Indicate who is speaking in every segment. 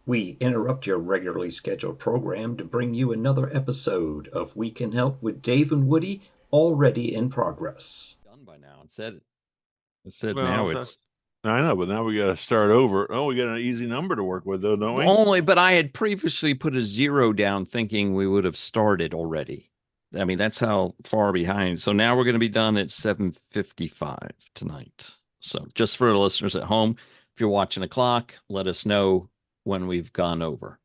Speaker 1: We interrupt your regularly scheduled program to bring you another episode of We Can Help with Dave and Woody, already in progress.
Speaker 2: Done by now. It said
Speaker 3: Well,
Speaker 2: now it's
Speaker 3: I know, but now we got to start over. Oh, we got an easy number to work with, though, don't we?
Speaker 2: only, but I had previously put a zero down thinking we would have started already. I mean, that's how far behind. So now we're going to be done at 7:55 tonight. So just for the listeners at home, if you're watching the clock, let us know when we've gone over,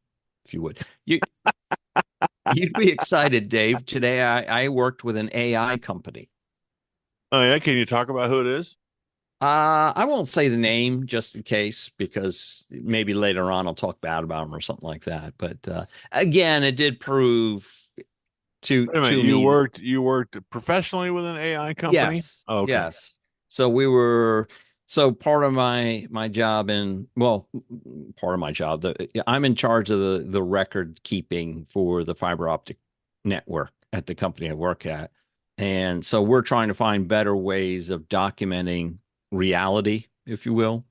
Speaker 2: if you would. You'd be excited, Dave. Today I worked with an AI company.
Speaker 3: Oh, yeah. Can you talk about who it is?
Speaker 2: I won't say the name just in case, because maybe later on I'll talk bad about them or something like that. But again, it did prove to
Speaker 3: Wait a minute.
Speaker 2: to
Speaker 3: You
Speaker 2: me,
Speaker 3: worked professionally with an AI company?
Speaker 2: yes,
Speaker 3: Oh, okay.
Speaker 2: yes. So we were so part of my job and well, part of my job. I'm in charge of the record keeping for the fiber optic network at the company I work at, and so we're trying to find better ways of documenting reality, if you will.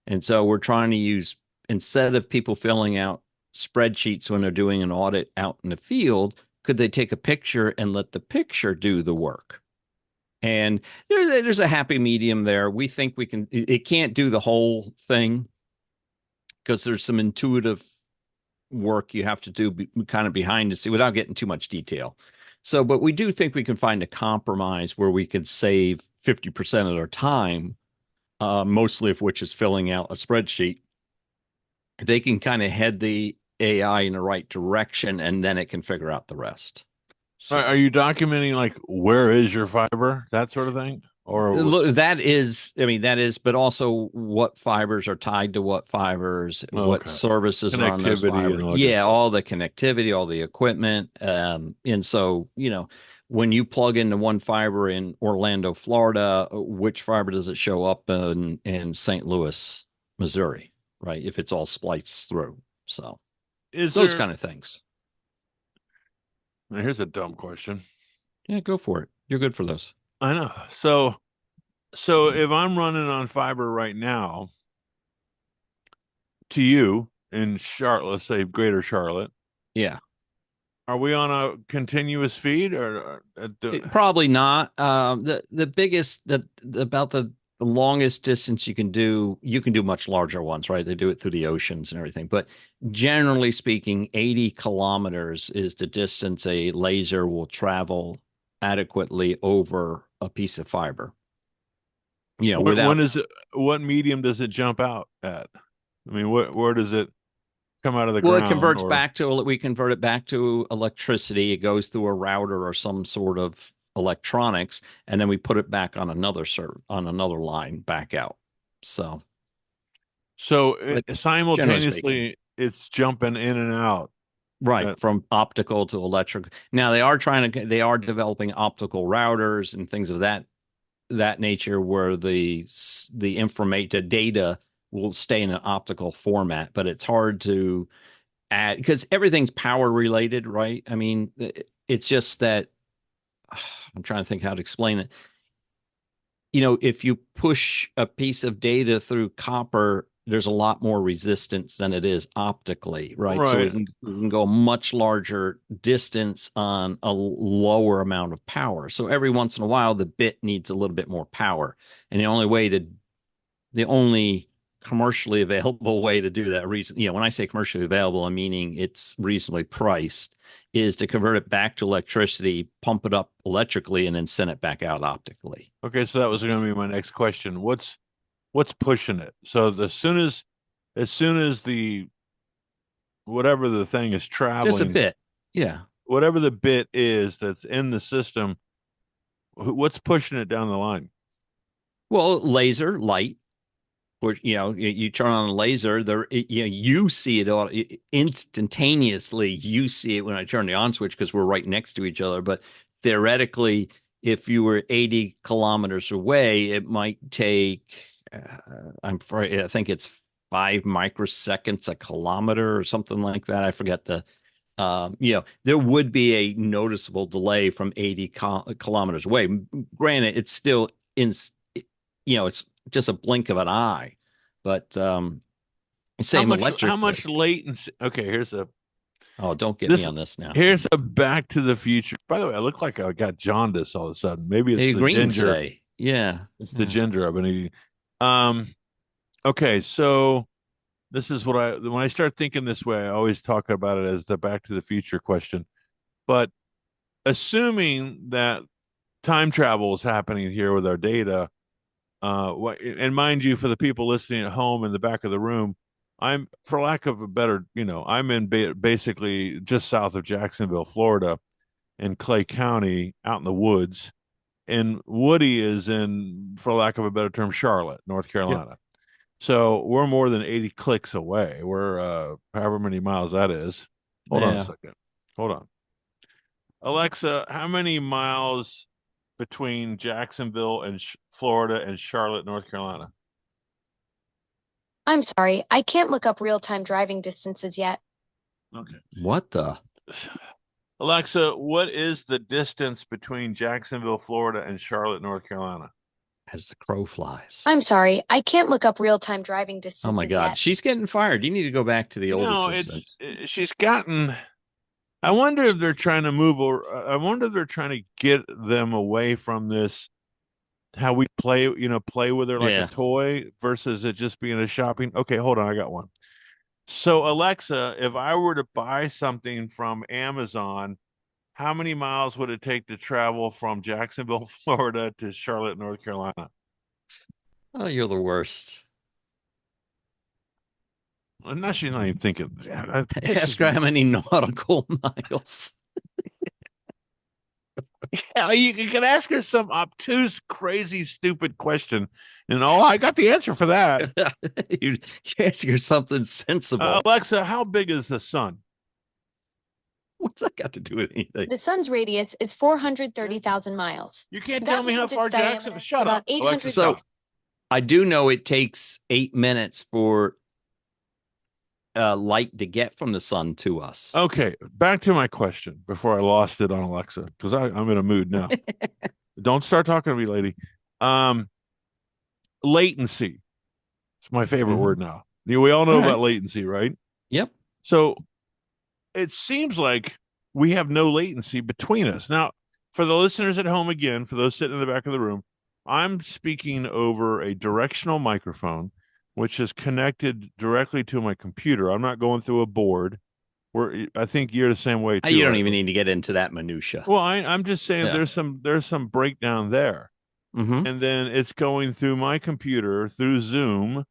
Speaker 2: And so we're trying to use, instead of people filling out spreadsheets when they're doing an audit out in the field, could they take a picture and let the picture do the work? And there's a happy medium there. We think we can, it can't do the whole thing because there's some intuitive work you have to do kind of behind the scene without getting too much detail. So, but we do think we can find a compromise where we could save 50% of our time, mostly of which is filling out a spreadsheet. They can kind of head the AI in the right direction and then it can figure out the rest.
Speaker 3: Are
Speaker 2: So
Speaker 3: you documenting like where is your fiber, that sort of thing? Or
Speaker 2: look, that is, I mean, that is, but also what fibers are tied to what fibers,
Speaker 3: oh,
Speaker 2: what
Speaker 3: okay,
Speaker 2: services are on those
Speaker 3: connectivity and
Speaker 2: fibers.
Speaker 3: all that good
Speaker 2: Yeah,
Speaker 3: stuff.
Speaker 2: all the connectivity, all the equipment. And so, when you plug into one fiber in Orlando, Florida, which fiber does it show up in St. Louis, Missouri, right? If it's all spliced through. So
Speaker 3: Is
Speaker 2: those
Speaker 3: there?
Speaker 2: kind of things.
Speaker 3: Now, here's a dumb question.
Speaker 2: Yeah, go for it. You're good for those.
Speaker 3: I know. So if I'm running on fiber right now to you in Charlotte, let's say Greater Charlotte,
Speaker 2: Yeah.
Speaker 3: are we on a continuous feed or
Speaker 2: Probably not. The biggest about the longest distance you can do much larger ones, right? They do it through the oceans and everything. But generally speaking, 80 kilometers is the distance a laser will travel adequately over a piece of fiber.
Speaker 3: when
Speaker 2: Without
Speaker 3: is it? What medium does it jump out at? I mean, where does it come out of the
Speaker 2: well,
Speaker 3: ground? Or
Speaker 2: we convert it back to electricity. It goes through a router or some sort of electronics, and then we put it back on on another line back out. So,
Speaker 3: so
Speaker 2: but generally speaking,
Speaker 3: simultaneously, it's jumping in and out.
Speaker 2: right
Speaker 3: That
Speaker 2: from optical to electric. Now they are developing optical routers and things of that nature where the information data will stay in an optical format, but it's hard to add because everything's power related, right? I mean, it's just that I'm trying to think how to explain it. If you push a piece of data through copper, there's a lot more resistance than it is optically, right? So
Speaker 3: right.
Speaker 2: we can go a much larger distance on a lower amount of power. So every once in a while, the bit needs a little bit more power. And the only commercially available way to do that when I say commercially available, I'm meaning it's reasonably priced, is to convert it back to electricity, pump it up electrically, and then send it back out optically.
Speaker 3: Okay, so that was going to be my next question. What's pushing it? So as soon as the whatever the thing is
Speaker 2: Just a
Speaker 3: traveling,
Speaker 2: bit. Yeah.
Speaker 3: whatever the bit is that's in the system, what's pushing it down the line?
Speaker 2: Well, laser light, which you turn on a laser, you see it all instantaneously. You see it when I turn the on switch because we're right next to each other. But theoretically, if you were 80 kilometers away, it might take. I think it's 5 microseconds a kilometer or something like that. I forget there would be a noticeable delay from 80 kilometers away. Granted, it's still it's just a blink of an eye, but Same electric.
Speaker 3: How much latency? Okay,
Speaker 2: Oh, don't get me
Speaker 3: this
Speaker 2: on this now.
Speaker 3: here's a Back to the Future. By the way, I look like I got jaundice all of a sudden. Maybe it's
Speaker 2: Hey,
Speaker 3: the
Speaker 2: green
Speaker 3: ginger.
Speaker 2: today. Yeah.
Speaker 3: It's the ginger I've been eating. Um, okay, so this is when I start thinking this way, I always talk about it as the Back to the Future question. But assuming that time travel is happening here with our data, and mind you, for the people listening at home in the back of the room, I'm, for lack of a better, I'm in basically just south of Jacksonville, Florida, in Clay County, out in the woods. And Woody is in, for lack of a better term, Charlotte, North Carolina. So we're more than 80 clicks away. We're however many miles that is. Hold on a second. Hold on. Alexa, how many miles between Jacksonville and Florida and Charlotte, North Carolina?
Speaker 4: I'm sorry, I can't look up real-time driving distances yet.
Speaker 3: Okay.
Speaker 2: What the?
Speaker 3: Alexa, what is the distance between Jacksonville, Florida and Charlotte, North Carolina?
Speaker 2: As the crow flies.
Speaker 4: I'm sorry, I can't look up real-time driving distances
Speaker 2: Oh my God.
Speaker 4: yet.
Speaker 2: She's getting fired. You need to go back to the old assistant.
Speaker 3: She's gotten. I wonder if they're trying to move, or I wonder if they're trying to get them away from this, how we play with her like a toy versus it just being a shopping. Okay, hold on, I got one. So Alexa, if I were to buy something from Amazon, how many miles would it take to travel from Jacksonville, Florida to Charlotte, North Carolina?
Speaker 2: Oh, you're the worst.
Speaker 3: Well, now she's not even thinking.
Speaker 2: Ask her how many nautical miles.
Speaker 3: Yeah, you can ask her some obtuse, crazy, stupid question, and I got the answer for that.
Speaker 2: you ask her something sensible.
Speaker 3: Alexa, how big is the sun?
Speaker 2: What's that got to do with anything?
Speaker 4: The sun's radius is 430,000 miles.
Speaker 3: You can't tell me how far Jackson. Shut up, Alexa.
Speaker 2: So I do know it takes 8 minutes for light to get from the sun to us.
Speaker 3: Okay, back to my question before I lost it on Alexa, because I'm in a mood now. Don't start talking to me, lady. Latency. It's my favorite word now. We all know about latency, right?
Speaker 2: Yep.
Speaker 3: So it seems like we have no latency between us. Now, for the listeners at home, again, for those sitting in the back of the room, I'm speaking over a directional microphone, which is connected directly to my computer. I'm not going through a board. I think you're the same way too.
Speaker 2: You don't even need to get into that minutia.
Speaker 3: Well, I'm just saying there's some breakdown there, and then it's going through my computer through Zoom,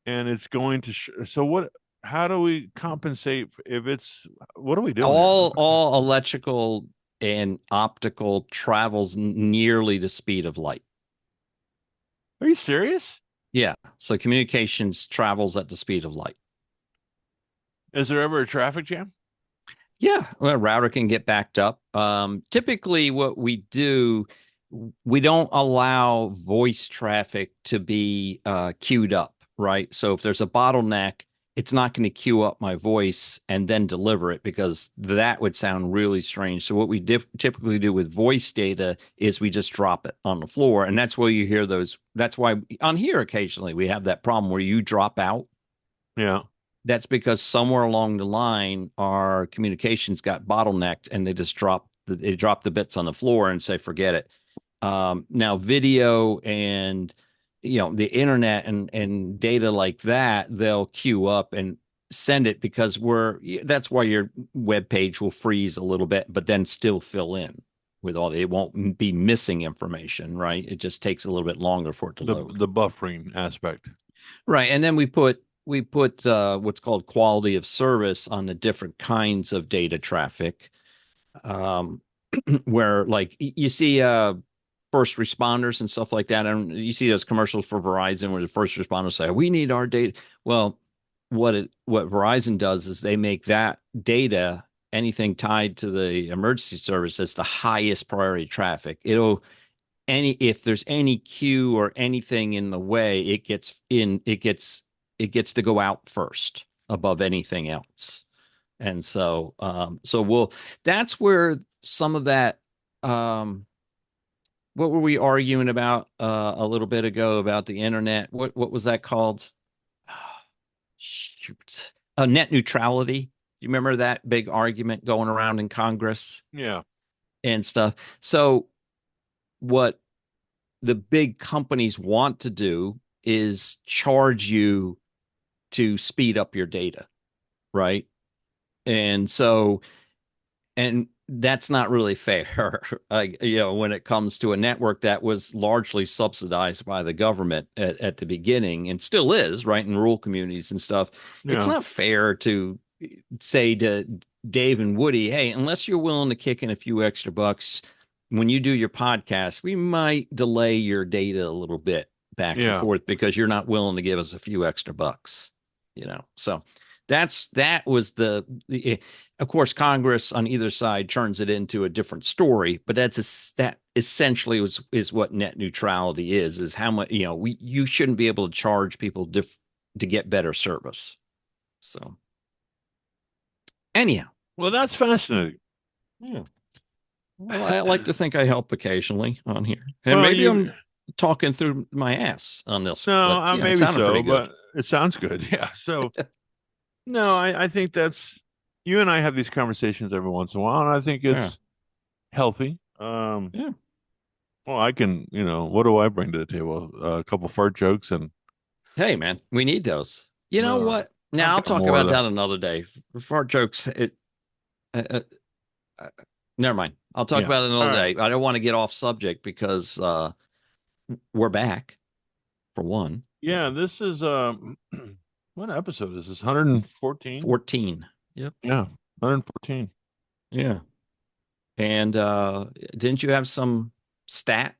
Speaker 3: and it's going to. So what? How do we compensate if it's? What are we doing?
Speaker 2: All electrical and optical travels nearly the speed of light.
Speaker 3: Are you serious?
Speaker 2: Yeah. So communications travels at the speed of light.
Speaker 3: Is there ever a traffic jam?
Speaker 2: Yeah. Well, a router can get backed up. Typically what we do, we don't allow voice traffic to be queued up, right? So if there's a bottleneck, it's not going to queue up my voice and then deliver it, because that would sound really strange. So what we typically do with voice data is we just drop it on the floor. And that's where you hear those. That's why on here occasionally we have that problem where you drop out.
Speaker 3: Yeah.
Speaker 2: That's because somewhere along the line, our communications got bottlenecked and they just drop the bits on the floor and say, forget it. Now video and the internet and data like that, they'll queue up and send it, because that's why your web page will freeze a little bit, but then still fill in with it won't be missing information, right? It just takes a little bit longer for it to load.
Speaker 3: The buffering aspect.
Speaker 2: Right. And then we put what's called quality of service on the different kinds of data traffic, where like you see first responders and stuff like that. And you see those commercials for Verizon where the first responders say, we need our data. Well, what Verizon does is they make that data, anything tied to the emergency service, as the highest priority traffic. If there's any queue or anything in the way, it gets to go out first above anything else. And so that's where some of that, what were we arguing about a little bit ago about the internet? What was that called? net neutrality. You remember that big argument going around in Congress
Speaker 3: Yeah.
Speaker 2: and stuff? So what the big companies want to do is charge you to speed up your data, right? And so, and that's not really fair. When it comes to a network that was largely subsidized by the government at the beginning and still is, right, in rural communities and stuff, it's
Speaker 3: Yeah.
Speaker 2: not fair to say to Dave and Woody, hey, unless you're willing to kick in a few extra bucks when you do your podcast, we might delay your data a little bit back and
Speaker 3: Yeah.
Speaker 2: forth because you're not willing to give us a few extra bucks, So that was of course, Congress on either side turns it into a different story, but that essentially is what net neutrality is how much, you shouldn't be able to charge people to get better service. So anyhow,
Speaker 3: Well, that's fascinating.
Speaker 2: yeah. Well, I like to think I help occasionally on here, and
Speaker 3: Well,
Speaker 2: maybe I'm talking through my ass on this.
Speaker 3: No,
Speaker 2: but, it
Speaker 3: maybe
Speaker 2: sounded
Speaker 3: so,
Speaker 2: pretty good.
Speaker 3: but it sounds good. Yeah. So, no, I think that's you and I have these conversations every once in a while, and I think it's healthy.
Speaker 2: Yeah.
Speaker 3: Well, I can, what do I bring to the table? A couple fart jokes and
Speaker 2: Hey, man, we need those. You know what? Now I'll
Speaker 3: got
Speaker 2: talk
Speaker 3: more of
Speaker 2: about
Speaker 3: that.
Speaker 2: that another day. Fart jokes. Never mind. I'll talk
Speaker 3: Yeah.
Speaker 2: about it another
Speaker 3: All right.
Speaker 2: day. I don't want to get off subject because we're back for one.
Speaker 3: Yeah, this is what episode is this? 114?
Speaker 2: 14. Yep.
Speaker 3: Yeah, 114.
Speaker 2: Yeah. And didn't you have some stat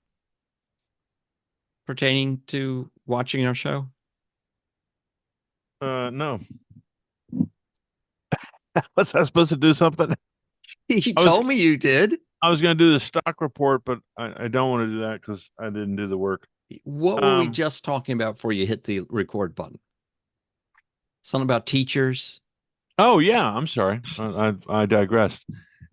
Speaker 2: pertaining to watching our show?
Speaker 3: No. Was I supposed to do something?
Speaker 2: You told me you did.
Speaker 3: I was going to do the stock report, but I don't want to do that because I didn't do the work.
Speaker 2: What were we just talking about before you hit the record button? Something about teachers.
Speaker 3: Oh yeah, I'm sorry. I digressed.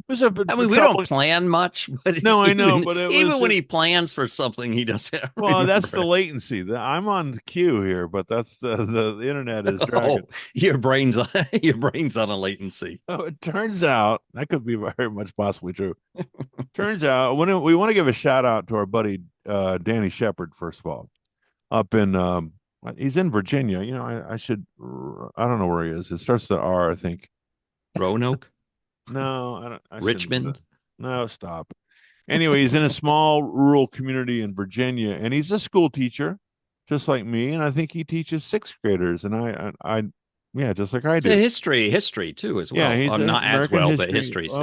Speaker 2: We don't plan much, but
Speaker 3: no, I know, but
Speaker 2: even when he plans for something, he doesn't.
Speaker 3: Well, that's the latency. I'm on cue here, but that's the internet is dragging.
Speaker 2: Your brain's on a latency.
Speaker 3: Oh, it turns out that could be very much possibly true. Turns out when we want to give a shout out to our buddy Danny Shepard, first of all, up in he's in Virginia. I don't know where he is. It starts with R, I think.
Speaker 2: Roanoke.
Speaker 3: No, I don't.
Speaker 2: Richmond.
Speaker 3: No, stop. Anyway, he's in a small rural community in Virginia, and he's a school teacher, just like me. And I think he teaches sixth graders. And I just like I do.
Speaker 2: It's history too, as well.
Speaker 3: Yeah, he's
Speaker 2: not
Speaker 3: American
Speaker 2: as well,
Speaker 3: history,
Speaker 2: but history is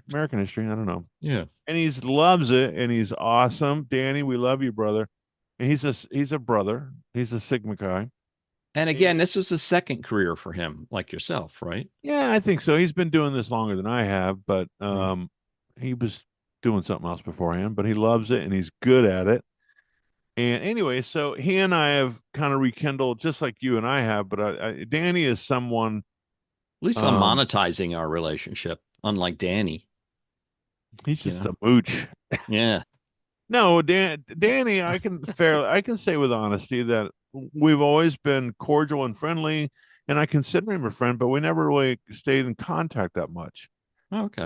Speaker 3: American history. I don't know.
Speaker 2: Yeah,
Speaker 3: and he loves it, and he's awesome. Danny, we love you, brother. And he's a brother. He's a Sigma Chi.
Speaker 2: And again, this was a second career for him, like yourself, right?
Speaker 3: Yeah, I think so. He's been doing this longer than I have, but he was doing something else beforehand, but he loves it and he's good at it. And anyway, so he and I have kind of rekindled, just like you and I have, but Danny is someone.
Speaker 2: At least I'm monetizing our relationship, unlike Danny.
Speaker 3: He's just a mooch.
Speaker 2: Yeah.
Speaker 3: No, Danny, I can say with honesty that we've always been cordial and friendly, and I consider him a friend, but we never really stayed in contact that much.
Speaker 2: Okay.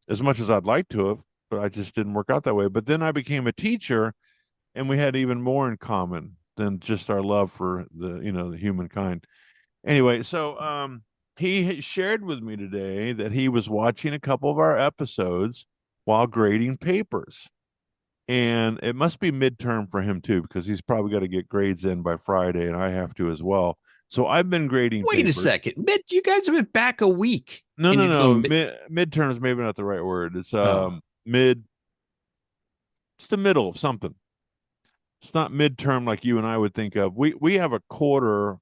Speaker 3: As much as I'd like to have, but I just didn't work out that way. But then I became a teacher, and we had even more in common than just our love for the humankind. Anyway, so he shared with me today that he was watching a couple of our episodes while grading papers. And it must be midterm for him too, because he's probably got to get grades in by Friday, and I have to as well. So I've been grading.
Speaker 2: Wait a second, you guys have been back a week.
Speaker 3: No. Midterm is maybe not the right word. It's mid. It's the middle of something. It's not midterm like you and I would think of. We have a quarter,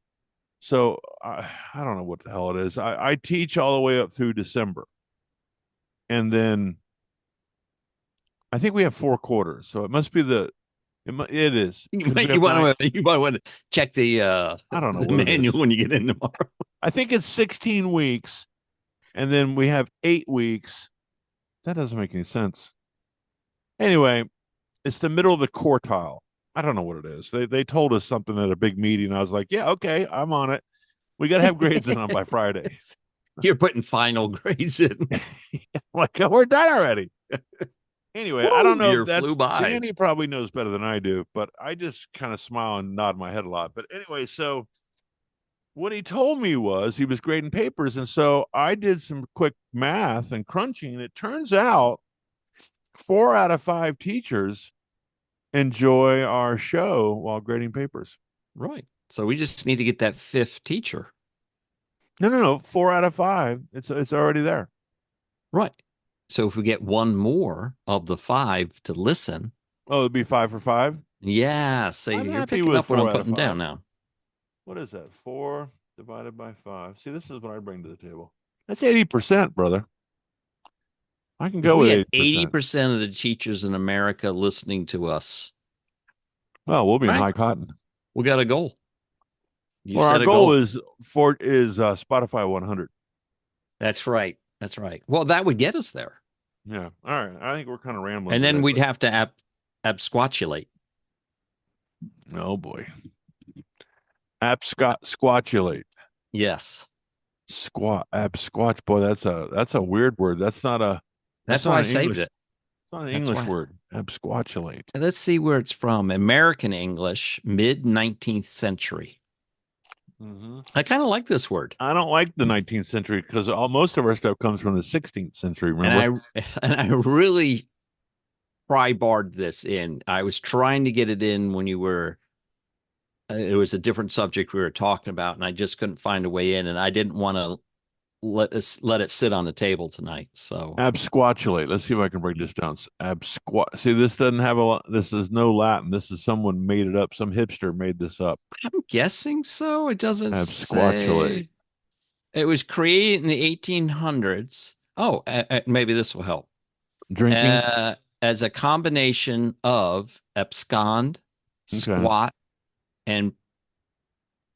Speaker 3: so I don't know what the hell it is. I teach all the way up through December, and then I think we have 4 quarters, so it must be it is.
Speaker 2: You might want to check the
Speaker 3: I don't know
Speaker 2: the manual when you get in tomorrow.
Speaker 3: I think it's 16 weeks, and then we have 8 weeks. That doesn't make any sense. Anyway, it's the middle of the quartile. I don't know what it is. They told us something at a big meeting. I was like, yeah, okay, I'm on it. We got to have grades in them by Friday.
Speaker 2: You're putting final grades in.
Speaker 3: Like, oh, we're done already. Anyway, I don't know
Speaker 2: Year
Speaker 3: if that's
Speaker 2: flew by.
Speaker 3: Danny probably knows better than I do, but I just kind of smile and nod my head a lot. But anyway, so what he told me was he was grading papers, and so I did some quick math and crunching, and it turns out 4 out of 5 teachers enjoy our show while grading papers.
Speaker 2: Right. So we just need to get that 5th teacher.
Speaker 3: No. 4 out of 5. It's already there.
Speaker 2: Right. So if we get one more of the 5 to listen,
Speaker 3: Oh, it'd be 5 for 5.
Speaker 2: yeah. See,
Speaker 3: I'm
Speaker 2: you're
Speaker 3: happy
Speaker 2: picking
Speaker 3: with
Speaker 2: up what
Speaker 3: 4
Speaker 2: I'm
Speaker 3: out of
Speaker 2: putting
Speaker 3: 5.
Speaker 2: down now.
Speaker 3: What is that? 4 divided by 5. See, this is what I bring to the table. That's 80%, brother. I can go
Speaker 2: we
Speaker 3: with
Speaker 2: had
Speaker 3: 80%.
Speaker 2: 80% of the teachers in America listening to us.
Speaker 3: Well, we'll be in
Speaker 2: Right.
Speaker 3: high cotton.
Speaker 2: We got a goal. You
Speaker 3: Well, our
Speaker 2: set a
Speaker 3: goal
Speaker 2: goal.
Speaker 3: is Spotify 100.
Speaker 2: That's right. That's right. Well, that would get us there.
Speaker 3: Yeah. All right. I think we're kind of rambling.
Speaker 2: And then
Speaker 3: today,
Speaker 2: we'd have to absquatulate.
Speaker 3: oh boy. Squatulate.
Speaker 2: Yes.
Speaker 3: Absquatch. Boy, that's a weird word. That's not a.
Speaker 2: That's
Speaker 3: not
Speaker 2: why I
Speaker 3: an
Speaker 2: saved
Speaker 3: English-
Speaker 2: it.
Speaker 3: It's not an
Speaker 2: That's
Speaker 3: English
Speaker 2: why.
Speaker 3: word. Absquatulate.
Speaker 2: And let's see where it's from. American English, mid 19th century.
Speaker 3: Mm-hmm.
Speaker 2: I kind of like this word.
Speaker 3: I don't like the 19th century because most of our stuff comes from the 16th century. Remember?
Speaker 2: And I really pry-barred this in. I was trying to get it in when you were. It was a different subject we were talking about, and I just couldn't find a way in. And I didn't want to let it sit on the table tonight. So
Speaker 3: Absquatulate. Let's see if I can break this down. Absquat. See, this doesn't have a. This is no Latin. This is someone made it up. Some hipster made this up.
Speaker 2: I'm guessing so. It doesn't
Speaker 3: Absquatulate.
Speaker 2: say. It was created in the 1800s. Oh, maybe this will help.
Speaker 3: Drinking.
Speaker 2: As a combination of abscond, squat, and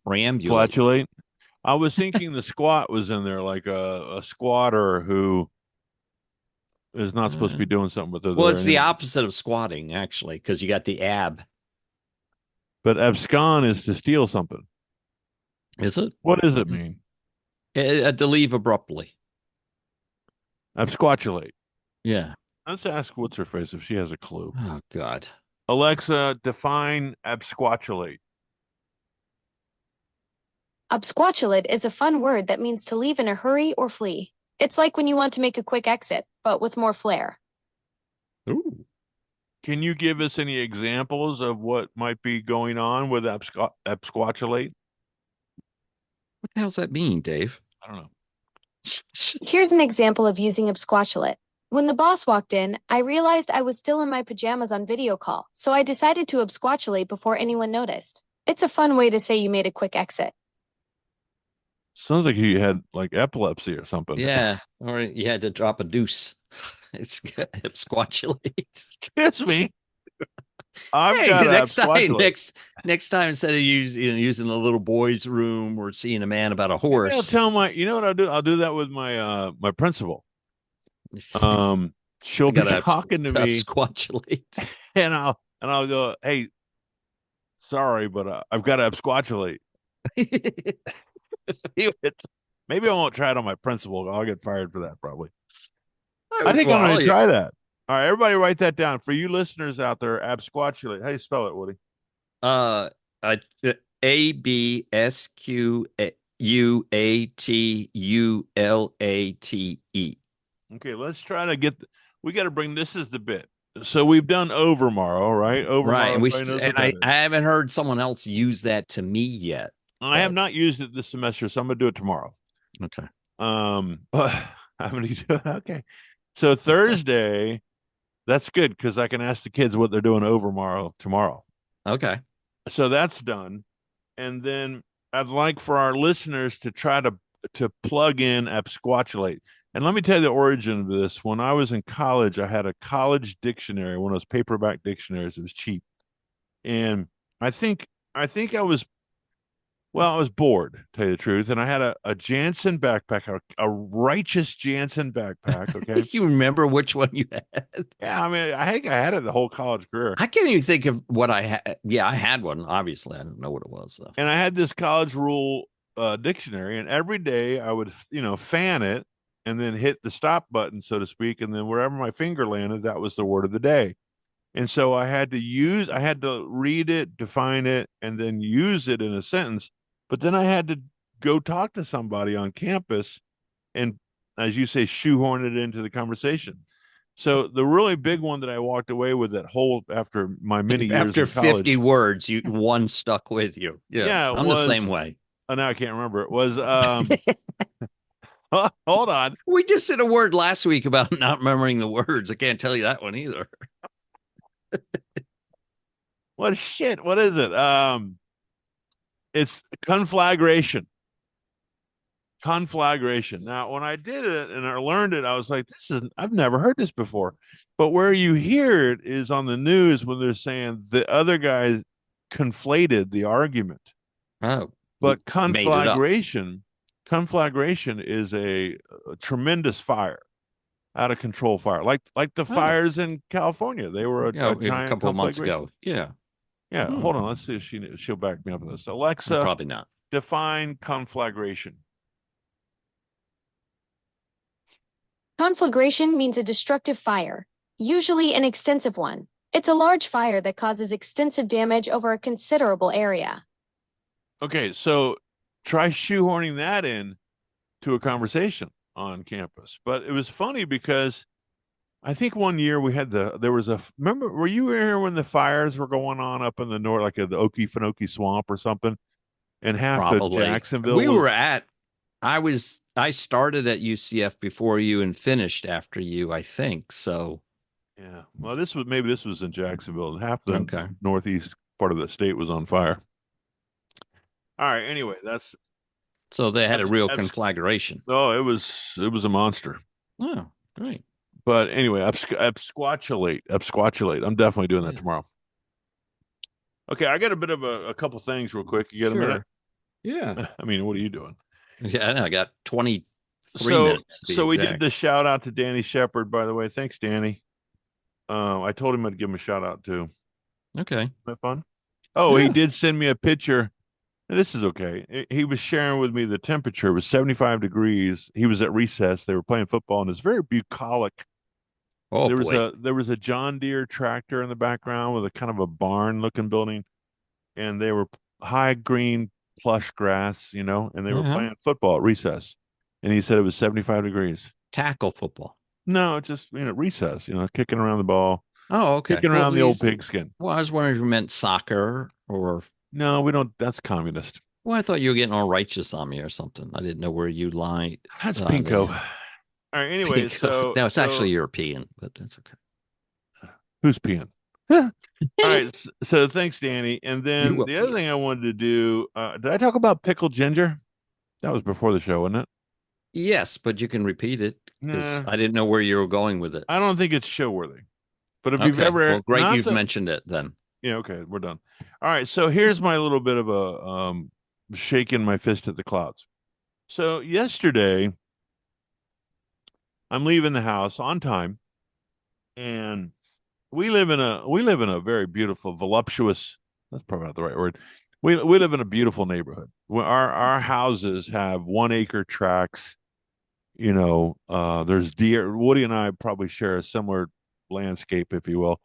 Speaker 2: perambulate.
Speaker 3: Flatulate. I was thinking the squat was in there, like a squatter who is not supposed to be doing something with it.
Speaker 2: Well, it's the opposite of squatting, actually, because you got the ab.
Speaker 3: But abscond is to steal something.
Speaker 2: Is it?
Speaker 3: What does it mean?
Speaker 2: To leave abruptly.
Speaker 3: Absquatulate.
Speaker 2: Yeah.
Speaker 3: Let's ask what's her face if she has a clue.
Speaker 2: Oh, God.
Speaker 3: Alexa, define absquatulate.
Speaker 4: Absquatulate is a fun word that means to leave in a hurry or flee. It's like when you want to make a quick exit, but with more flair.
Speaker 2: Ooh.
Speaker 3: Can you give us any examples of what might be going on with absquatulate?
Speaker 2: What the hell's that mean, Dave?
Speaker 3: I don't know.
Speaker 4: Here's an example of using absquatulate. When the boss walked in, I realized I was still in my pajamas on video call, so I decided to absquatulate before anyone noticed. It's a fun way to say you made a quick exit.
Speaker 3: Sounds like he had like epilepsy or something.
Speaker 2: Yeah. Or you had to drop a deuce. It's absquatulate.
Speaker 3: Excuse me. I've
Speaker 2: Hey,
Speaker 3: got
Speaker 2: next time instead of using a little boy's room or seeing a man about a horse.
Speaker 3: I'll tell you know what I'll do? I'll do that with my my principal. She'll be talking to me,
Speaker 2: absquatulate.
Speaker 3: and I'll go, hey, sorry, but I've got to absquatulate. Maybe I won't try it on my principal. I'll get fired for that probably. I think I'm going to try that. All right, everybody write that down. For you listeners out there, absquatulate. How do you spell it, Woody?
Speaker 2: ABSQUATULATE.
Speaker 3: Okay, let's try to we got to bring this is the bit. So we've done Overmorrow, right? Overmorrow,
Speaker 2: right? And I haven't heard someone else use that to me yet.
Speaker 3: I have not used it this semester, so I'm going to do it tomorrow.
Speaker 2: Okay.
Speaker 3: I'm going to do it. Okay. So Thursday, that's good because I can ask the kids what they're doing tomorrow.
Speaker 2: Okay.
Speaker 3: So that's done. And then I'd like for our listeners to try to plug in absquatulate. And let me tell you the origin of this. When I was in college, I had a college dictionary, one of those paperback dictionaries. It was cheap. And I think I was bored, to tell you the truth. And I had a Jansen backpack, a righteous Jansen backpack. Okay.
Speaker 2: You remember which one you had?
Speaker 3: Yeah. I mean, I think I had it the whole college career.
Speaker 2: I can't even think of what I had. Yeah, I had one. Obviously, I don't know what it was, though.
Speaker 3: And I had this college rule dictionary, and every day I would, fan it and then hit the stop button, so to speak, and then wherever my finger landed, that was the word of the day. And so I had to read it, define it, and then use it in a sentence. But then I had to go talk to somebody on campus and, as you say, shoehorn it into the conversation. So the really big one that I walked away with that whole after my many years
Speaker 2: After
Speaker 3: in college,
Speaker 2: 50 words, one stuck with you.
Speaker 3: yeah, it
Speaker 2: I'm the
Speaker 3: was.
Speaker 2: same way.
Speaker 3: Oh, now I can't remember. It was hold on.
Speaker 2: We just did a word last week about not remembering the words. I can't tell you that one either.
Speaker 3: What shit? What is it? It's conflagration. Conflagration. Now, when I did it and I learned it, I was like, I've never heard this before. But where you hear it is on the news when they're saying the other guy conflated the argument.
Speaker 2: Oh,
Speaker 3: But
Speaker 2: conflagration
Speaker 3: is a tremendous fire, out of control fire, like the fires in California. They were a giant
Speaker 2: couple of months ago. Yeah.
Speaker 3: Yeah. Hold on. Let's see if she'll back me up on this. Alexa,
Speaker 2: probably not.
Speaker 3: define conflagration.
Speaker 4: Conflagration means a destructive fire, usually an extensive one. It's a large fire that causes extensive damage over a considerable area.
Speaker 3: Okay, so try shoehorning that in to a conversation on campus. But it was funny because I think one year remember, were you here when the fires were going on up in the north, like at the Okefenokee Swamp or something? And half
Speaker 2: Probably.
Speaker 3: of Jacksonville.
Speaker 2: I started at UCF before you and finished after you, I think. So
Speaker 3: yeah. Well, this was in Jacksonville, and half the northeast part of the state was on fire. All right. Anyway,
Speaker 2: so they had a real conflagration.
Speaker 3: Oh, it was a monster.
Speaker 2: Oh, great.
Speaker 3: But anyway, absquatulate. I'm definitely doing that tomorrow. Okay, I got a bit of a couple things real quick. You got a minute?
Speaker 2: Yeah.
Speaker 3: I mean, what are you doing?
Speaker 2: Yeah, I got 23 minutes.
Speaker 3: So we did the shout out to Danny Shepard, by the way. Thanks, Danny. I told him I'd give him a shout out too.
Speaker 2: Okay.
Speaker 3: Isn't that fun? Oh, yeah. He did send me a picture. This is okay. He was sharing with me the temperature was 75 degrees. He was at recess. They were playing football, and it's very bucolic.
Speaker 2: Oh,
Speaker 3: there was a John Deere tractor in the background with a kind of a barn looking building, and they were high green plush grass, and they were playing football at recess. And he said it was 75 degrees.
Speaker 2: Tackle football.
Speaker 3: No, just recess, kicking around the ball.
Speaker 2: Oh, okay.
Speaker 3: Kicking around the old pigskin.
Speaker 2: Well, I was wondering if you meant soccer or.
Speaker 3: No, we don't. That's communist.
Speaker 2: Well, I thought you were getting all righteous on me or something. I didn't know where you lie.
Speaker 3: That's pinko. All right. Anyway,
Speaker 2: so no, it's actually European, but that's okay.
Speaker 3: Who's peeing? All right. So thanks, Danny. And then the other thing I wanted to do, did I talk about pickled ginger? That was before the show, wasn't it?
Speaker 2: Yes, but you can repeat it because I didn't know where you were going with it.
Speaker 3: I don't think it's show worthy. But if you've ever,
Speaker 2: well, great, you've mentioned it then.
Speaker 3: Yeah. Okay, we're done. All right. So here's my little bit of a shaking my fist at the clouds. So yesterday, I'm leaving the house on time, and we live in a very beautiful, voluptuous. That's probably not the right word. We live in a beautiful neighborhood. Our houses have 1 acre tracts. There's deer. Woody and I probably share a similar landscape, if you will,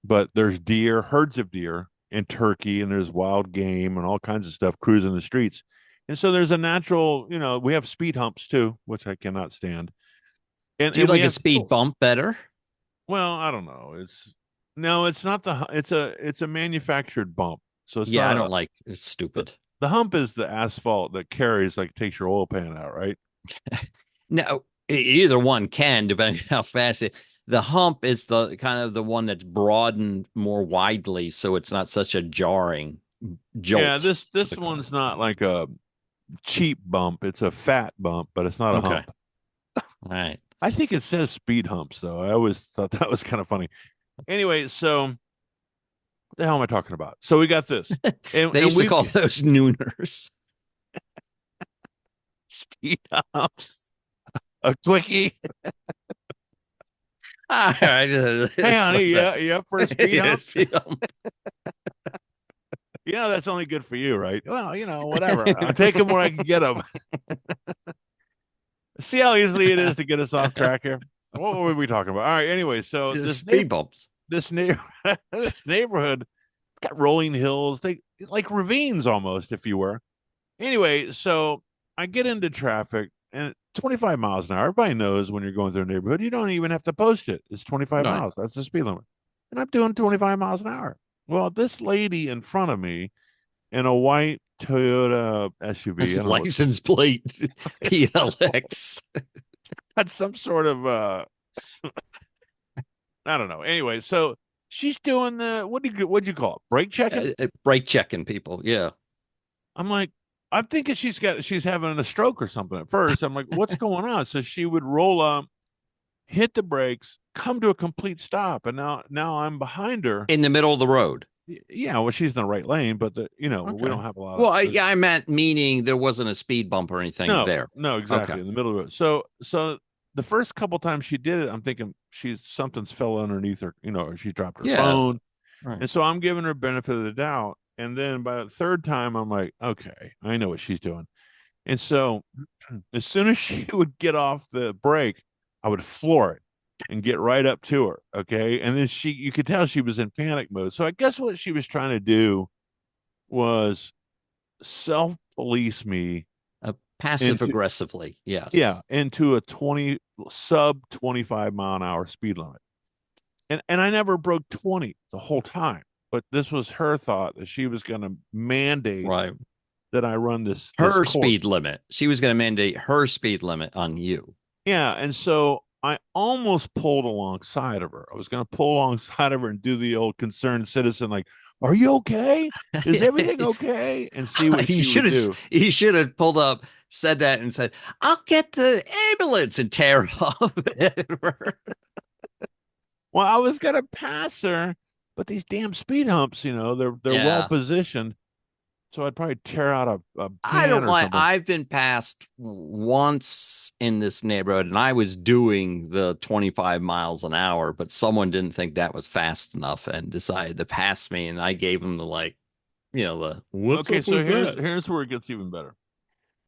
Speaker 3: but there's deer, herds of deer, and turkey, and there's wild game and all kinds of stuff cruising the streets. And so there's a natural, we have speed humps too, which I cannot stand. And
Speaker 2: do you like a speed bump better?
Speaker 3: Well, I don't know. It's not it's a manufactured bump. So it's
Speaker 2: I don't like it's stupid.
Speaker 3: The hump is the asphalt that carries, like, takes your oil pan out, right?
Speaker 2: No, either one can, depending on how fast the hump is the kind of the one that's broadened more widely, so it's not such a jarring jolt.
Speaker 3: Yeah, this one's not like a cheap bump. It's a fat bump, but it's not a hump.
Speaker 2: All right.
Speaker 3: I think it says speed humps, though. I always thought that was kind of funny. Anyway, so what the hell am I talking about? So we got this.
Speaker 2: And, they used to call those nooners.
Speaker 3: Speed humps. A quickie.
Speaker 2: All right.
Speaker 3: Hey, honey, you up for a speed hump?
Speaker 2: Speed hump.
Speaker 3: That's only good for you, right? Well, whatever. I'll take them where I can get them. See how easily it is to get us off track here. What were we talking about? All right. Anyway, so
Speaker 2: Speed bumps.
Speaker 3: this this neighborhood got rolling hills, they like ravines almost, if you were. Anyway, so I get into traffic and 25 miles an hour. Everybody knows when you're going through a neighborhood, you don't even have to post it. It's 25
Speaker 2: Right.
Speaker 3: miles. That's the speed limit. And I'm doing 25 miles an hour. Well, this lady in front of me in a white Toyota SUV, I don't know what-
Speaker 2: License plate PLX.
Speaker 3: had some sort of I don't know. Anyway, so she's doing the what'd you call it? Brake checking?
Speaker 2: Brake checking people. Yeah.
Speaker 3: I'm like, I'm thinking she's having a stroke or something at first. I'm like, what's going on? So she would roll up, hit the brakes, come to a complete stop, and now I'm behind her.
Speaker 2: In the middle of the road.
Speaker 3: Yeah, well, she's in the right lane, but we
Speaker 2: Okay.
Speaker 3: don't have a lot.
Speaker 2: Well, I meant meaning there wasn't a speed bump or anything there.
Speaker 3: No, exactly,
Speaker 2: Okay.
Speaker 3: in the middle of the road. So the first couple times she did it, I'm thinking something's fell underneath her, or she dropped her
Speaker 2: Yeah.
Speaker 3: phone.
Speaker 2: Right.
Speaker 3: And so I'm giving her benefit of the doubt. And then by the third time, I'm like, okay, I know what she's doing. And so as soon as she would get off the brake, I would floor it and get right up to her. Okay. And then you could tell she was in panic mode. So I guess what she was trying to do was self-police me
Speaker 2: Passive aggressively. Yes.
Speaker 3: Yeah, into a sub 25 mile an hour speed limit. And I never broke 20 the whole time. But this was her thought that she was going to mandate that I run this course.
Speaker 2: Speed limit. She was going to mandate her speed limit on you.
Speaker 3: Yeah, and so I almost pulled alongside of her. I was going to pull alongside of her and do the old concerned citizen, like, "Are you okay? Is everything okay?" And see what she would do.
Speaker 2: He should have pulled up, said that, and said, "I'll get the ambulance," and tear off.
Speaker 3: Well, I was going to pass her, but these damn speed humps, they're well positioned. So I'd probably tear out a
Speaker 2: I don't like.
Speaker 3: something.
Speaker 2: I've been passed once in this neighborhood, and I was doing the 25 miles an hour, but someone didn't think that was fast enough and decided to pass me, and I gave them the what's
Speaker 3: okay.
Speaker 2: up
Speaker 3: So
Speaker 2: with that?
Speaker 3: here's where it gets even better.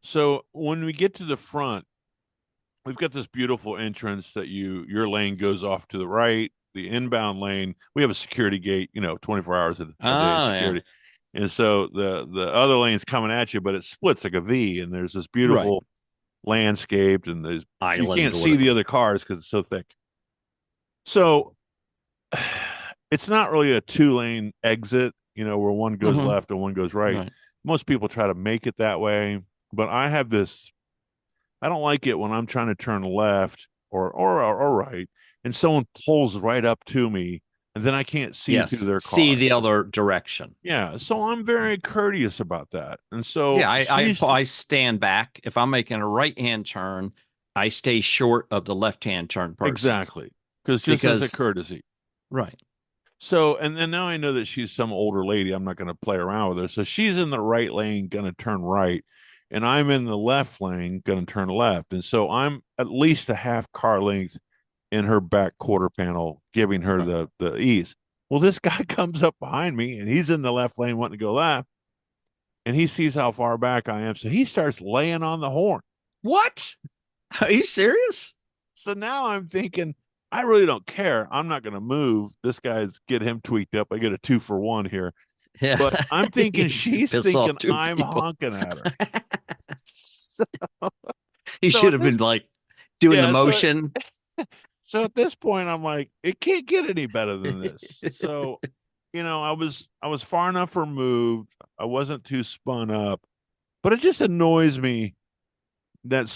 Speaker 3: So when we get to the front, we've got this beautiful entrance that your lane goes off to the right. The inbound lane, we have a security gate, 24 hours a day security. Yeah. And so the other lane's coming at you, but it splits like a V, and there's this beautiful landscaped, and you can't see the other cars because it's so thick. So it's not really a 2-lane exit, where one goes left and one goes right. Most people try to make it that way, but I have this. I don't like it when I'm trying to turn left or right, and someone pulls right up to me, and then I can't see through their car.
Speaker 2: See the other direction.
Speaker 3: Yeah, so I'm very courteous about that, and so
Speaker 2: I stand back. If I'm making a right-hand turn, I stay short of the left-hand turn person.
Speaker 3: Exactly, because as a courtesy,
Speaker 2: right?
Speaker 3: So, and then now I know that she's some older lady. I'm not going to play around with her. So she's in the right lane, going to turn right, and I'm in the left lane, going to turn left, and so I'm at least a half car length in her back quarter panel, giving her the ease. Well, this guy comes up behind me, and he's in the left lane wanting to go left, and he sees how far back I am, so he starts laying on the horn.
Speaker 2: What? Are you serious?
Speaker 3: So now I'm thinking, I really don't care. I'm not going to move. This guy's get him tweaked up. I get a 2-for-1 here. Yeah. But I'm thinking she's thinking I'm honking at her.
Speaker 2: He should have been like doing the motion.
Speaker 3: So at this point, I'm like, it can't get any better than this. So, I was far enough removed. I wasn't too spun up, but it just annoys me that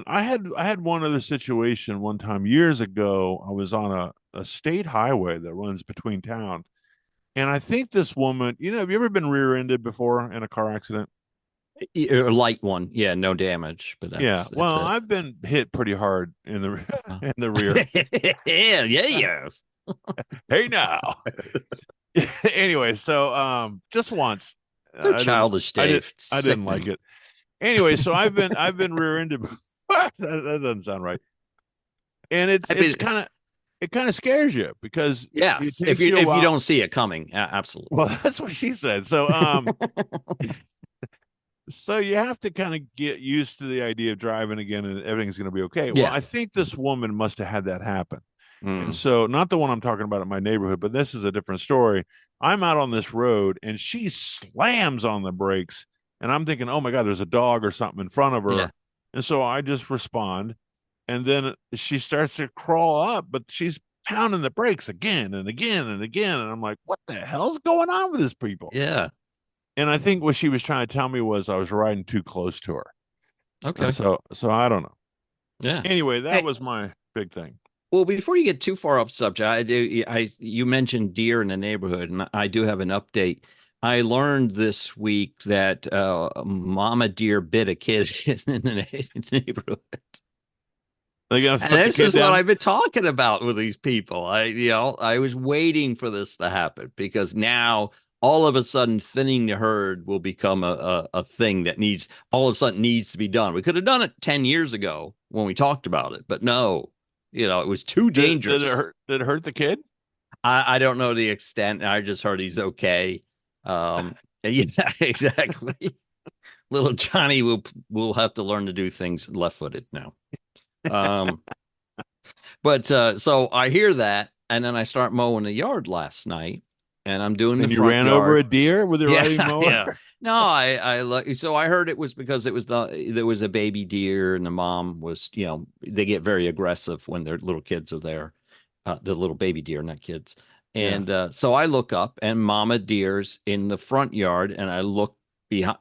Speaker 3: I had one other situation one time years ago. I was on a state highway that runs between towns. And I think this woman, have you ever been rear-ended before in a car accident?
Speaker 2: A light one, yeah, no damage, but
Speaker 3: well, I've been hit pretty hard in the rear.
Speaker 2: yeah.
Speaker 3: Hey now. Anyway, so just once.
Speaker 2: So childish, Dave.
Speaker 3: I didn't like it. Anyway, so I've been rear-ended. That doesn't sound right. And it's kind of it kind of scares you because it
Speaker 2: Yes, if
Speaker 3: takes you a
Speaker 2: you
Speaker 3: while.
Speaker 2: don't see it coming, absolutely.
Speaker 3: Well, that's what she said. So, so you have to kind of get used to the idea of driving again and everything's going to be okay. Well,
Speaker 2: Yeah.
Speaker 3: I think this woman must have had that happen. And
Speaker 2: Mm.
Speaker 3: so, not the one I'm talking about in my neighborhood, but this is a different story. I'm out on this road and she slams on the brakes. And I'm thinking, oh my God, there's a dog or something in front of
Speaker 2: Yeah.
Speaker 3: her. And so I just respond. And then she starts to crawl up, but she's pounding the brakes again and again and again. And I'm like, what the hell's going on with these people?
Speaker 2: Yeah.
Speaker 3: And I think what she was trying to tell me was I was riding too close to her.
Speaker 2: Okay.
Speaker 3: And so I don't know.
Speaker 2: Yeah.
Speaker 3: Anyway, that
Speaker 2: Hey,
Speaker 3: was my big thing.
Speaker 2: well, before you get too far off subject, you mentioned deer in the neighborhood, and I do have an update. I learned this week that mama deer bit a kid in the neighborhood.
Speaker 3: They gonna
Speaker 2: And
Speaker 3: put the
Speaker 2: this
Speaker 3: kid
Speaker 2: is what
Speaker 3: down?
Speaker 2: I've been talking about with these people. I was waiting for this to happen because now all of a sudden thinning the herd will become a thing that needs all of a sudden needs to be done. We could have done it 10 years ago when we talked about it, but no, it was too
Speaker 3: Did it
Speaker 2: dangerous.
Speaker 3: hurt? Did it hurt the kid?
Speaker 2: I don't know the extent. I just heard he's okay. Yeah, exactly. Little Johnny will have to learn to do things left-footed now. Um, But so I hear that, and then I start mowing the yard last night, and I'm doing the
Speaker 3: And you
Speaker 2: front
Speaker 3: ran over
Speaker 2: yard.
Speaker 3: a deer with your
Speaker 2: Yeah,
Speaker 3: riding mower?
Speaker 2: yeah. No, so I heard it was because there was a baby deer, and the mom was, they get very aggressive when their little kids are there, the little baby deer, not kids.
Speaker 3: Yeah.
Speaker 2: And so I look up, and mama deer's in the front yard, and I look behind.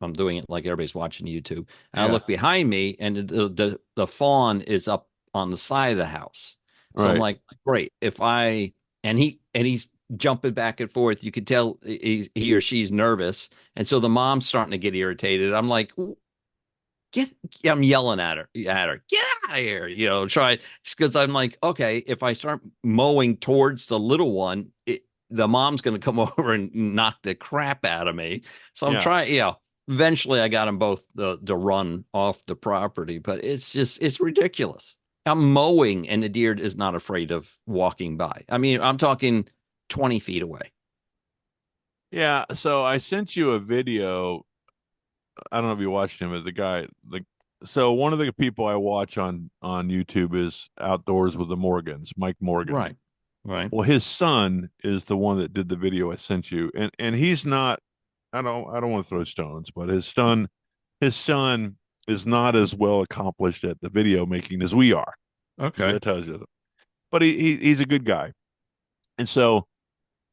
Speaker 2: I'm doing it like everybody's watching YouTube. And I
Speaker 3: Yeah.
Speaker 2: look behind me, and the fawn is up on the side of the house. So I'm
Speaker 3: Right.
Speaker 2: like, great. If I and he's jumping back and forth, you could tell he or she's nervous, and so the mom's starting to get irritated. I'm like, get. I'm yelling at her, get out of here. Try because I'm like, okay, if I start mowing towards the little one, the mom's going to come over and knock the crap out of me. So I'm
Speaker 3: Yeah.
Speaker 2: trying, eventually I got them both to run off the property, but it's ridiculous. I'm mowing and the deer is not afraid of walking by. I mean, I'm talking 20 feet away.
Speaker 3: Yeah. So I sent you a video. I don't know if you watched him, but so one of the people I watch on YouTube is Outdoors with the Morgans, Mike Morgan.
Speaker 2: Right. Right.
Speaker 3: Well, his son is the one that did the video I sent you, and he's not. I don't want to throw stones, but his son is not as well accomplished at the video making as we are.
Speaker 2: Okay.
Speaker 3: That tells you. But he's a good guy, and so